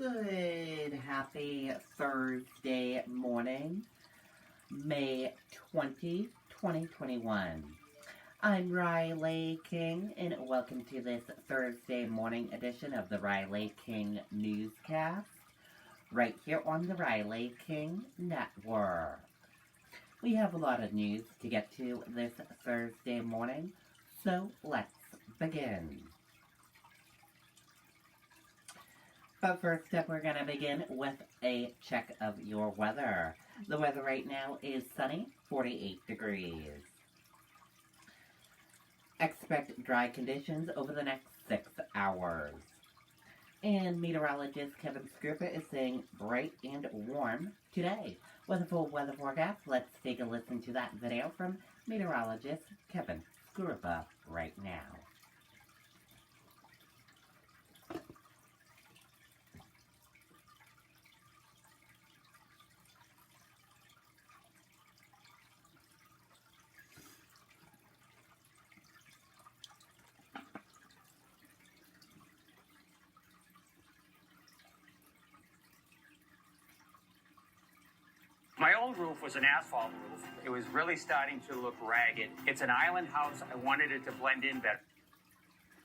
Good, happy Thursday morning, May 20, 2021. I'm Riley King, and welcome to this Thursday morning edition of the Riley King Newscast, right here on the Riley King Network. We have a lot of news to get to this Thursday morning, so let's begin. But first up, we're going to begin with a check of your weather. The weather right now is sunny, 48 degrees. Expect dry conditions over the next 6 hours. And meteorologist Kevin Skrupa is saying bright and warm today. With a full weather forecast, let's take a listen to that video from meteorologist Kevin Skrupa right now. My old roof was an asphalt roof. It was really starting to look ragged. It's an island house. I wanted it to blend in better.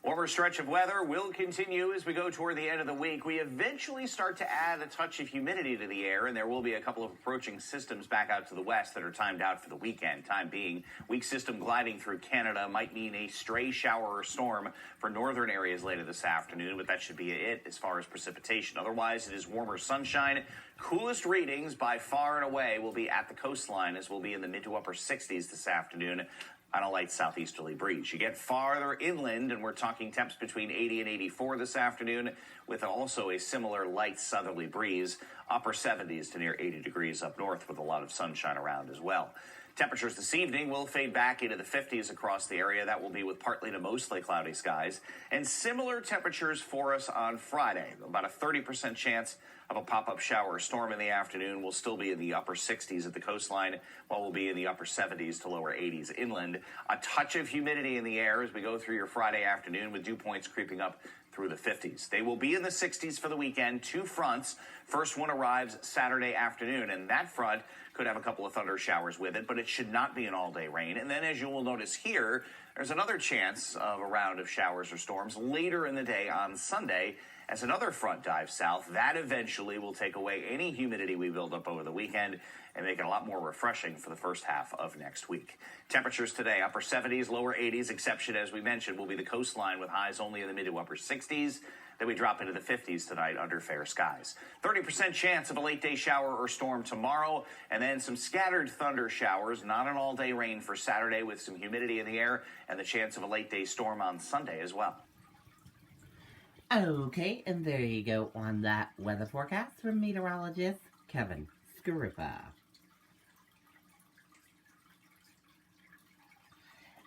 Warmer stretch of weather will continue as we go toward the end of the week. We eventually start to add a touch of humidity to the air, and there will be a couple of approaching systems back out to the west that are timed out for the weekend. Time being, weak system gliding through Canada might mean a stray shower or storm for northern areas later this afternoon, but that should be it as far as precipitation. Otherwise, it is warmer sunshine. Coolest readings by far and away will be at the coastline, as we'll be in the mid to upper 60s this afternoon on a light southeasterly breeze. You get farther inland, and we're talking temps between 80 and 84 this afternoon, with also a similar light southerly breeze, upper 70s to near 80 degrees up north with a lot of sunshine around as well. Temperatures this evening will fade back into the 50s across the area. That will be with partly to mostly cloudy skies. And similar temperatures for us on Friday. About a 30% chance of a pop-up shower or storm in the afternoon. We'll still be in the upper 60s at the coastline, while we'll be in the upper 70s to lower 80s inland. A touch of humidity in the air as we go through your Friday afternoon, with dew points creeping up through the 50s. They will be in the 60s for the weekend. Two fronts. First one arrives Saturday afternoon, and that front could have a couple of thunder showers with it, but it should not be an all-day rain. And then, as you will notice here, there's another chance of a round of showers or storms later in the day on Sunday as another front dives south. That eventually will take away any humidity we build up over the weekend and make it a lot more refreshing for the first half of next week. Temperatures today, upper 70s, lower 80s. Exception, as we mentioned, will be the coastline with highs only in the mid to upper 60s. Then we drop into the 50s tonight under fair skies. 30% chance of a late-day shower or storm tomorrow, and then some scattered thunder showers. Not an all-day rain for Saturday with some humidity in the air and the chance of a late-day storm on Sunday as well. Okay, and there you go on that weather forecast from meteorologist Kevin Skrupa.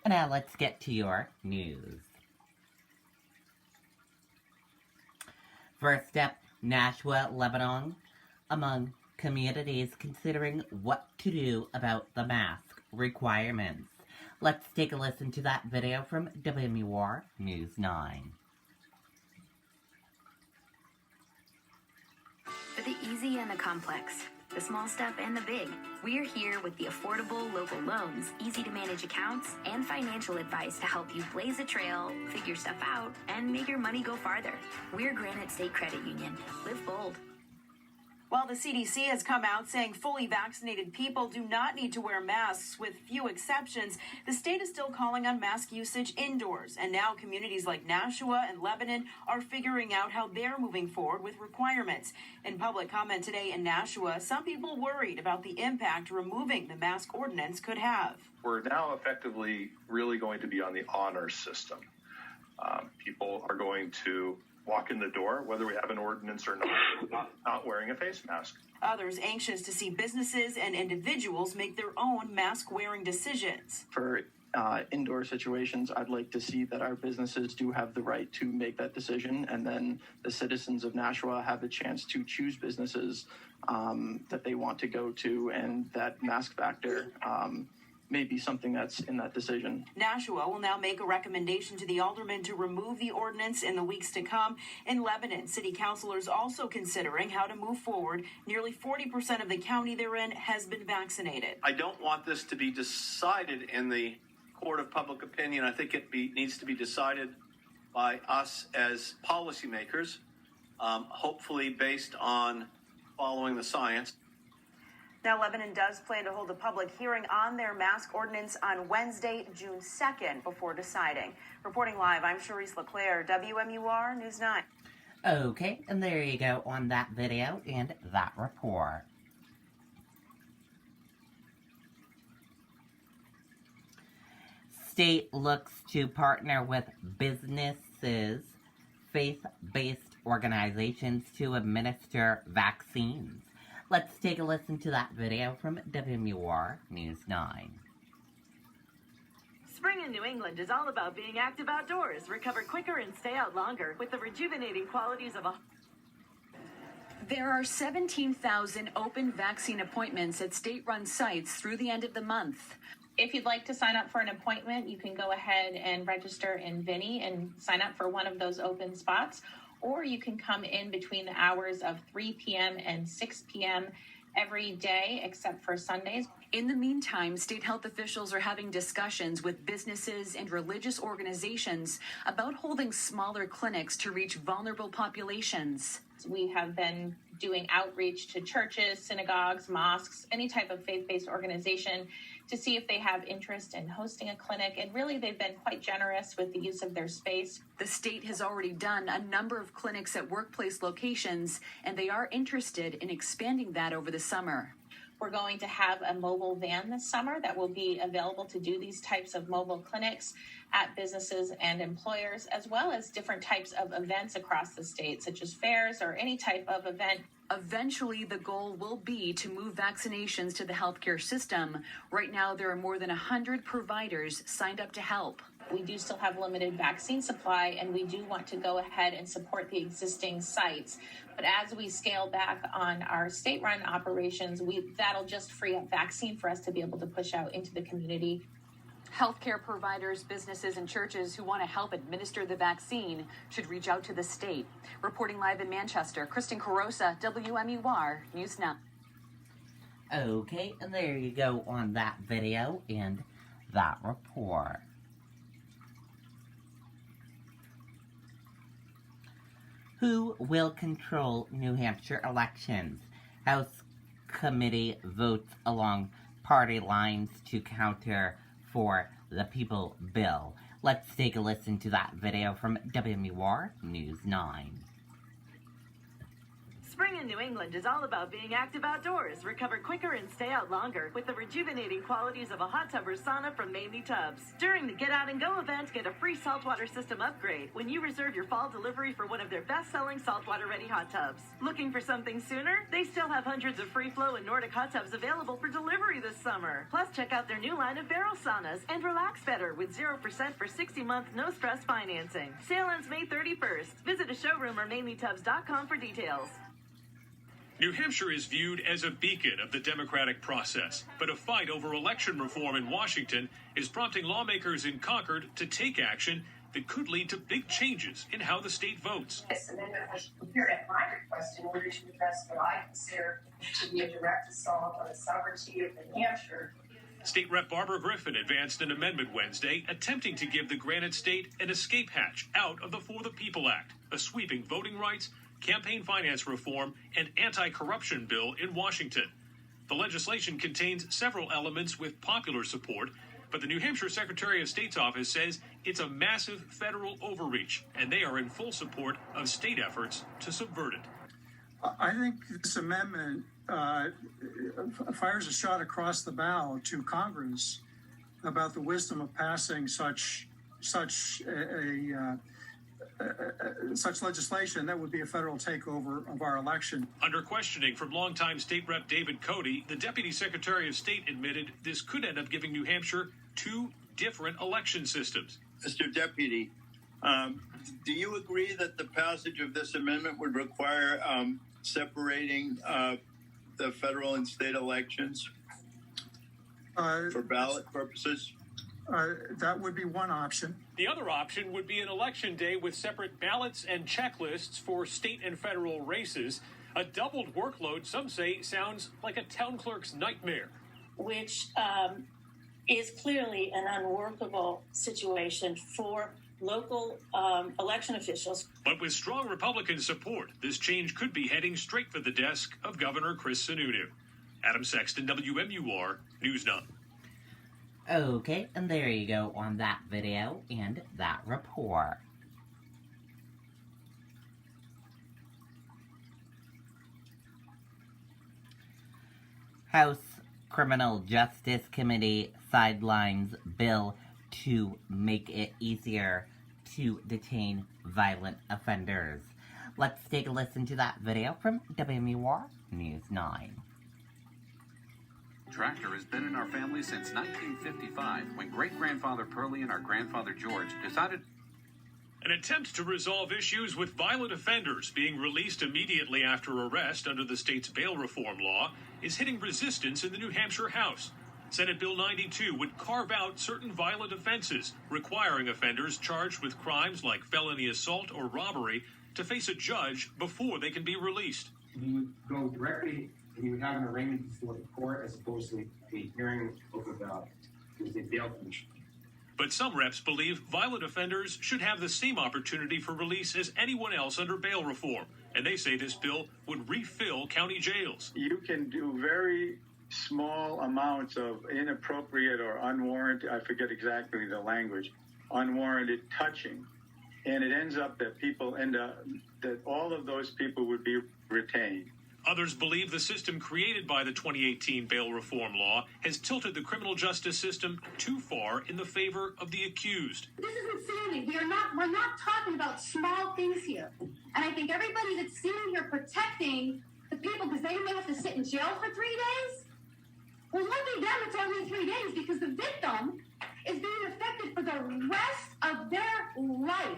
And now let's get to your news. First up, Nashua, Lebanon, among communities considering what to do about the mask requirements. Let's take a listen to that video from WMUR News 9. For the easy and the complex, the small stuff and the big, we're here with the affordable local loans, easy to manage accounts, and financial advice to help you blaze a trail, figure stuff out, and make your money go farther. We're Granite State Credit Union. Live bold. While the CDC has come out saying fully vaccinated people do not need to wear masks with few exceptions, the state is still calling on mask usage indoors. And now communities like Nashua and Lebanon are figuring out how they're moving forward with requirements. In public comment today in Nashua, some people worried about the impact removing the mask ordinance could have. We're now effectively really going to be on the honor system. People are going to walk in the door, whether we have an ordinance or not wearing a face mask. Others anxious to see businesses and individuals make their own mask-wearing decisions. For indoor situations, I'd like to see that our businesses do have the right to make that decision, and then the citizens of Nashua have the chance to choose businesses that they want to go to, and that mask factor may be something that's in that decision. Nashua will now make a recommendation to the aldermen to remove the ordinance in the weeks to come. In Lebanon, city councilors also considering how to move forward. Nearly 40% of the county they're in has been vaccinated. I don't want this to be decided in the court of public opinion. I think it needs to be decided by us as policymakers, hopefully based on following the science. Now, Lebanon does plan to hold a public hearing on their mask ordinance on Wednesday, June 2nd, before deciding. Reporting live, I'm Charisse LeClaire, WMUR News 9. Okay, and there you go on that video and that report. State looks to partner with businesses, faith-based organizations to administer vaccines. Let's take a listen to that video from WMUR News 9. Spring in New England is all about being active outdoors. Recover quicker and stay out longer with the rejuvenating qualities of a... There are 17,000 open vaccine appointments at state-run sites through the end of the month. If you'd like to sign up for an appointment, you can go ahead and register in Vinny and sign up for one of those open spots. Or you can come in between the hours of 3 p.m. and 6 p.m. every day except for Sundays. In the meantime, state health officials are having discussions with businesses and religious organizations about holding smaller clinics to reach vulnerable populations. We have been doing outreach to churches, synagogues, mosques, any type of faith-based organization to see if they have interest in hosting a clinic. And really, they've been quite generous with the use of their space. The state has already done a number of clinics at workplace locations, and they are interested in expanding that over the summer. We're going to have a mobile van this summer that will be available to do these types of mobile clinics at businesses and employers, as well as different types of events across the state, such as fairs or any type of event. Eventually, the goal will be to move vaccinations to the healthcare system. Right now, there are more than 100 providers signed up to help. We do still have limited vaccine supply, and we do want to go ahead and support the existing sites. But as we scale back on our state-run operations, that'll just free up vaccine for us to be able to push out into the community. Healthcare providers, businesses, and churches who want to help administer the vaccine should reach out to the state. Reporting live in Manchester, Kristen Carosa, WMUR News 9. Okay, and there you go on that video and that report. Who will control New Hampshire elections? House committee votes along party lines to counter for the People bill. Let's take a listen to that video from WMUR News 9. Spring in New England is all about being active outdoors. Recover quicker and stay out longer with the rejuvenating qualities of a hot tub or sauna from Mainly Tubs. During the Get Out and Go event, get a free saltwater system upgrade when you reserve your fall delivery for one of their best-selling saltwater-ready hot tubs. Looking for something sooner? They still have hundreds of free flow and Nordic hot tubs available for delivery this summer. Plus, check out their new line of barrel saunas and relax better with 0% for 60-month no-stress financing. Sale ends May 31st. Visit a showroom or mainlytubs.com for details. New Hampshire is viewed as a beacon of the democratic process, but a fight over election reform in Washington is prompting lawmakers in Concord to take action that could lead to big changes in how the state votes. This amendment was prepared at my request in order to address what I consider to be a direct assault on the sovereignty of New Hampshire. State Rep. Barbara Griffin advanced an amendment Wednesday attempting to give the Granite State an escape hatch out of the For the People Act, a sweeping voting rights, campaign finance reform, and anti-corruption bill in Washington. The legislation contains several elements with popular support, but the New Hampshire Secretary of State's office says it's a massive federal overreach, and they are in full support of state efforts to subvert it. I think this amendment fires a shot across the bow to Congress about the wisdom of passing such legislation that would be a federal takeover of our election. Under questioning from longtime State Rep. David Cody, the Deputy Secretary of State admitted this could end up giving New Hampshire two different election systems. Mr. Deputy, do you agree that the passage of this amendment would require separating the federal and state elections? for ballot purposes? That would be one option. The other option would be an election day with separate ballots and checklists for state and federal races. A doubled workload, some say, sounds like a town clerk's nightmare. Which is clearly an unworkable situation for local election officials. But with strong Republican support, this change could be heading straight for the desk of Governor Chris Sununu. Adam Sexton, WMUR, News 9. Okay, and there you go on that video and that report. House Criminal Justice Committee sidelines bill to make it easier to detain violent offenders. Let's take a listen to that video from WMUR News 9. Tractor has been in our family since 1955, when great-grandfather Pearlie and our grandfather George decided... An attempt to resolve issues with violent offenders being released immediately after arrest under the state's bail reform law is hitting resistance in the New Hampshire House. Senate Bill 92 would carve out certain violent offenses, requiring offenders charged with crimes like felony assault or robbery to face a judge before they can be released. He would go directly, he would have an arraignment before the court as opposed to a hearing over the bail commission. But some reps believe violent offenders should have the same opportunity for release as anyone else under bail reform. And they say this bill would refill county jails. You can do very small amounts of inappropriate or unwarranted, I forget exactly the language, unwarranted touching. And it ends up that that all of those people would be retained. Others believe the system created by the 2018 bail reform law has tilted the criminal justice system too far in the favor of the accused. This is insanity. We're not talking about small things here. And I think everybody that's sitting here protecting the people because they may have to sit in jail for 3 days, well, lucky them, it's only 3 days because the victim is being affected for the rest of their life.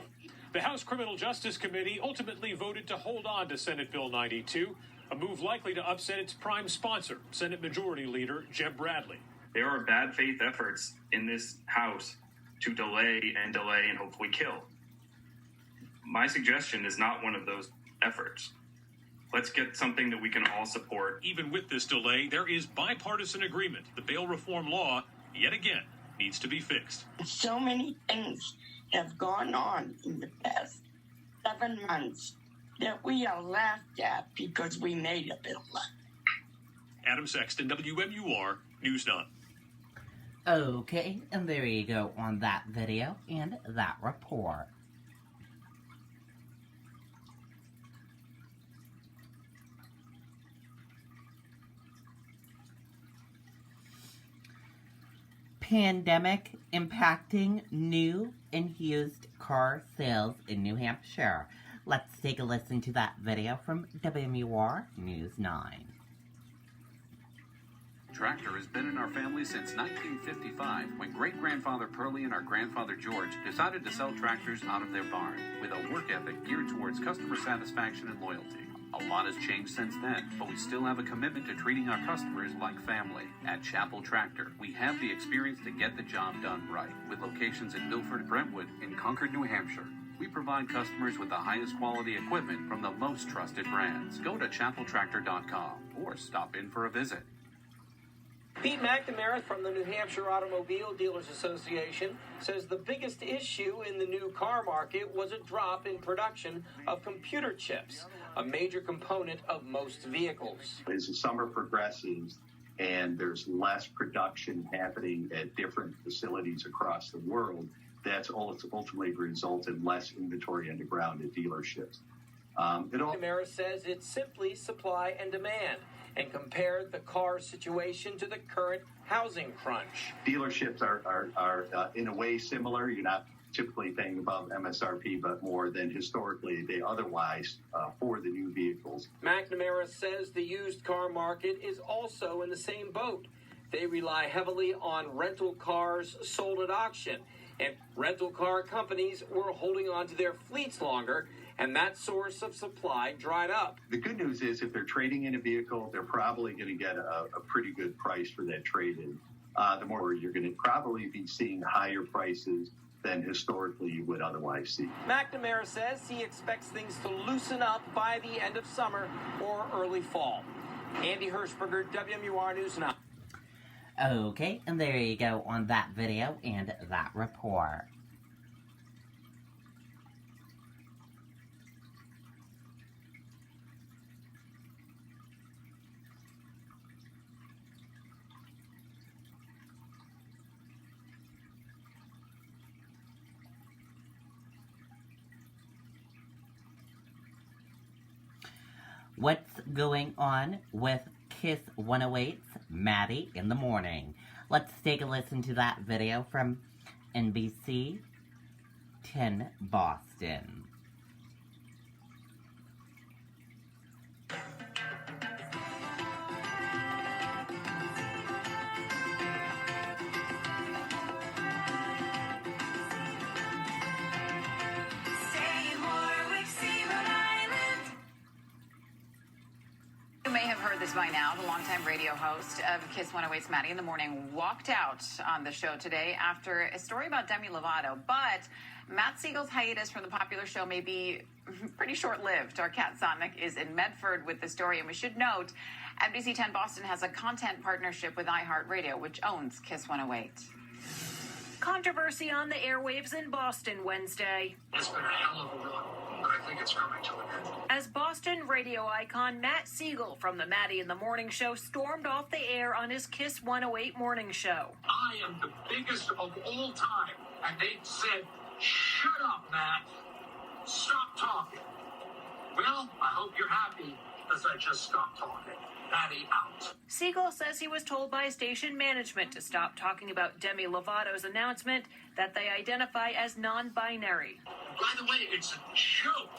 The House Criminal Justice Committee ultimately voted to hold on to Senate Bill 92, a move likely to upset its prime sponsor, Senate Majority Leader Jeb Bradley. There are bad faith efforts in this House to delay and hopefully kill. My suggestion is not one of those efforts. Let's get something that we can all support. Even with this delay, there is bipartisan agreement. The bail reform law, yet again, needs to be fixed. So many things have gone on in the past 7 months that we are laughed at because we made a bill. Adam Sexton, WMUR, News 9. Okay, and there you go on that video and that report. Pandemic impacting new and used car sales in New Hampshire. Let's take a listen to that video from WMUR News 9. Tractor has been in our family since 1955, when great-grandfather Pearlie and our grandfather George decided to sell tractors out of their barn with a work ethic geared towards customer satisfaction and loyalty. A lot has changed since then, but we still have a commitment to treating our customers like family. At Chapel Tractor, we have the experience to get the job done right, with locations in Milford, Brentwood, and Concord, New Hampshire. We provide customers with the highest quality equipment from the most trusted brands. Go to chapeltractor.com or stop in for a visit. Pete McNamara from the New Hampshire Automobile Dealers Association says the biggest issue in the new car market was a drop in production of computer chips, a major component of most vehicles. As the summer progresses and there's less production happening at different facilities across the world, that's ultimately result in less inventory on the ground at dealerships. McNamara says it's simply supply and demand, and compared the car situation to the current housing crunch. Dealerships are in a way similar. You're not typically paying above MSRP, but more than historically they otherwise for the new vehicles. McNamara says the used car market is also in the same boat. They rely heavily on rental cars sold at auction, and rental car companies were holding on to their fleets longer, and that source of supply dried up. The good news is if they're trading in a vehicle, they're probably going to get a pretty good price for that trade-in. the more you're going to probably be seeing higher prices than historically you would otherwise see. McNamara says he expects things to loosen up by the end of summer or early fall. Andy Hirschberger, WMUR News Now. Okay, and there you go on that video and that report. What's going on with Kiss 108's Maddie in the Morning? Let's take a listen to that video from NBC 10 Boston. You may have heard this by now. The longtime radio host of Kiss 108's Maddie in the Morning walked out on the show today after a story about Demi Lovato. But Matt Siegel's hiatus from the popular show may be pretty short-lived. Our Kat Sotnick is in Medford with the story, and we should note NBC 10 Boston has a content partnership with iHeartRadio, which owns Kiss 108. Controversy on the airwaves in Boston Wednesday. It's been a hell of a run, but I think it's coming to an end. As Boston radio icon Matt Siegel from the Maddie in the Morning Show stormed off the air on his Kiss 108 morning show. I am the biggest of all time, and they said, "Shut up, Matt. Stop talking." Well, I hope you're happy, because I just stopped talking. Maddie out. Siegel says he was told by station management to stop talking about Demi Lovato's announcement that they identify as non-binary. By the way, it's a joke,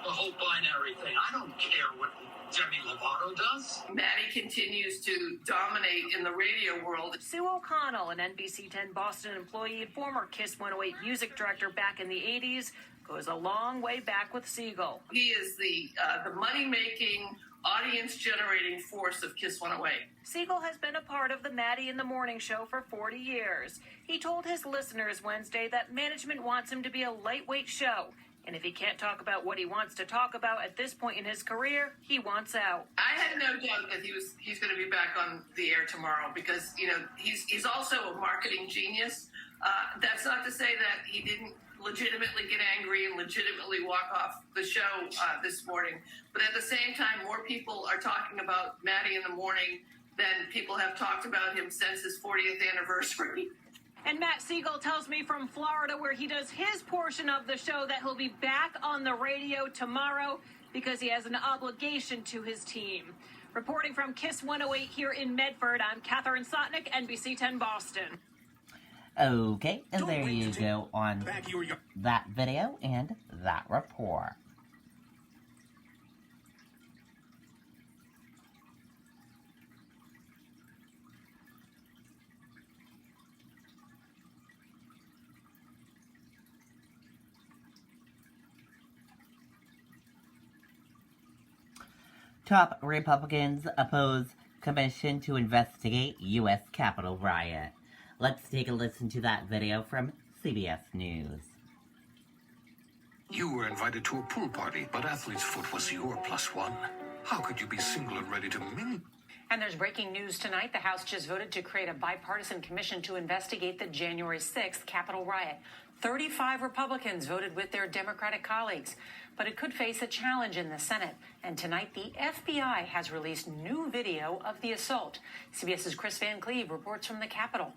the whole binary thing. I don't care what Demi Lovato does. Maddie continues to dominate in the radio world. Sue O'Connell, an NBC 10 Boston employee and former Kiss 108 music director back in the 80s, goes a long way back with Siegel. He is the money-making, audience-generating force of Kiss 108. Siegel has been a part of the Maddie in the Morning Show for 40 years. He told his listeners Wednesday that management wants him to be a lightweight show. And if he can't talk about what he wants to talk about at this point in his career, he wants out. I had no doubt that he's going to be back on the air tomorrow because, he's also a marketing genius. That's not to say that he didn't legitimately get angry and legitimately walk off the show this morning. But at the same time, more people are talking about Maddie in the Morning than people have talked about him since his 40th anniversary. And Matt Siegel tells me from Florida, where he does his portion of the show, that he'll be back on the radio tomorrow because he has an obligation to his team. Reporting from Kiss 108 here in Medford, I'm Catherine Sotnick, NBC 10 Boston. Okay, and there you go on that video and that report. Top Republicans oppose commission to investigate U.S. Capitol riot. Let's take a listen to that video from CBS News. You were invited to a pool party, but Athlete's Foot was your +1. How could you be single and ready to mingle? And there's breaking news tonight. The House just voted to create a bipartisan commission to investigate the January 6th Capitol riot. 35 Republicans voted with their Democratic colleagues, but it could face a challenge in the Senate. And tonight, the FBI has released new video of the assault. CBS's Chris Van Cleve reports from the Capitol.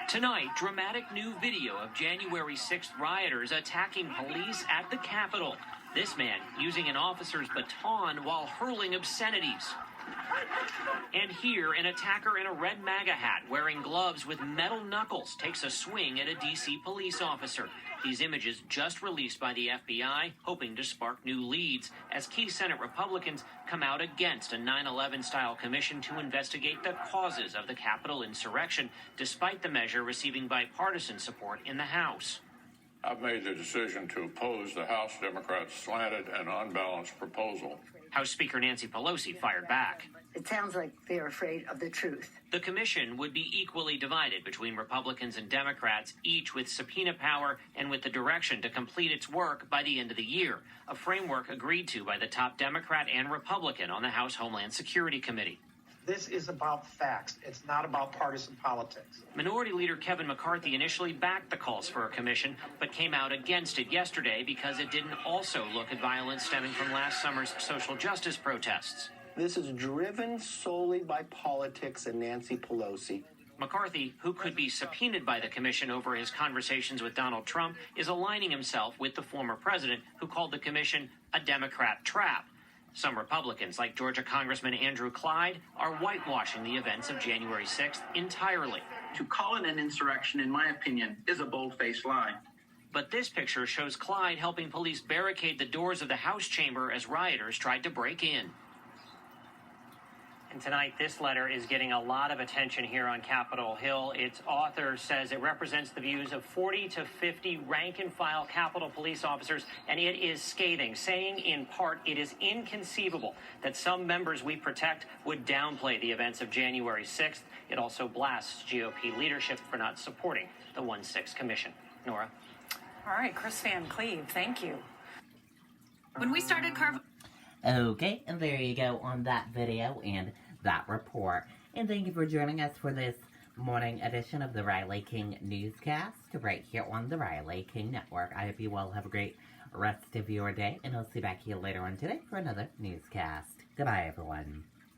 Tonight, dramatic new video of January 6th rioters attacking police at the Capitol. This man using an officer's baton while hurling obscenities. And here, an attacker in a red MAGA hat wearing gloves with metal knuckles takes a swing at a D.C. police officer. These images just released by the FBI, hoping to spark new leads as key Senate Republicans come out against a 9/11-style commission to investigate the causes of the Capitol insurrection, despite the measure receiving bipartisan support in the House. I've made the decision to oppose the House Democrats' slanted and unbalanced proposal. House Speaker Nancy Pelosi fired back. It sounds like they're afraid of the truth. The commission would be equally divided between Republicans and Democrats, each with subpoena power and with the direction to complete its work by the end of the year, a framework agreed to by the top Democrat and Republican on the House Homeland Security Committee. This is about facts. It's not about partisan politics. Minority Leader Kevin McCarthy initially backed the calls for a commission, but came out against it yesterday because it didn't also look at violence stemming from last summer's social justice protests. This is driven solely by politics and Nancy Pelosi. McCarthy, who could be subpoenaed by the commission over his conversations with Donald Trump, is aligning himself with the former president, who called the commission a Democrat trap. Some Republicans, like Georgia Congressman Andrew Clyde, are whitewashing the events of January 6th entirely. To call it an insurrection, in my opinion, is a bold-faced lie. But this picture shows Clyde helping police barricade the doors of the House chamber as rioters tried to break in. And tonight, this letter is getting a lot of attention here on Capitol Hill. Its author says it represents the views of 40 to 50 rank-and-file Capitol police officers, and it is scathing, saying in part it is inconceivable that some members we protect would downplay the events of January 6th. It also blasts GOP leadership for not supporting the 1-6 Commission. Nora? All right, Chris Van Cleve, thank you. When we started Okay, and there you go on that video and that report. And thank you for joining us for this morning edition of the Riley King Newscast right here on the Riley King Network. I hope you all have a great rest of your day, and I'll see you back here later on today for another newscast. Goodbye, everyone.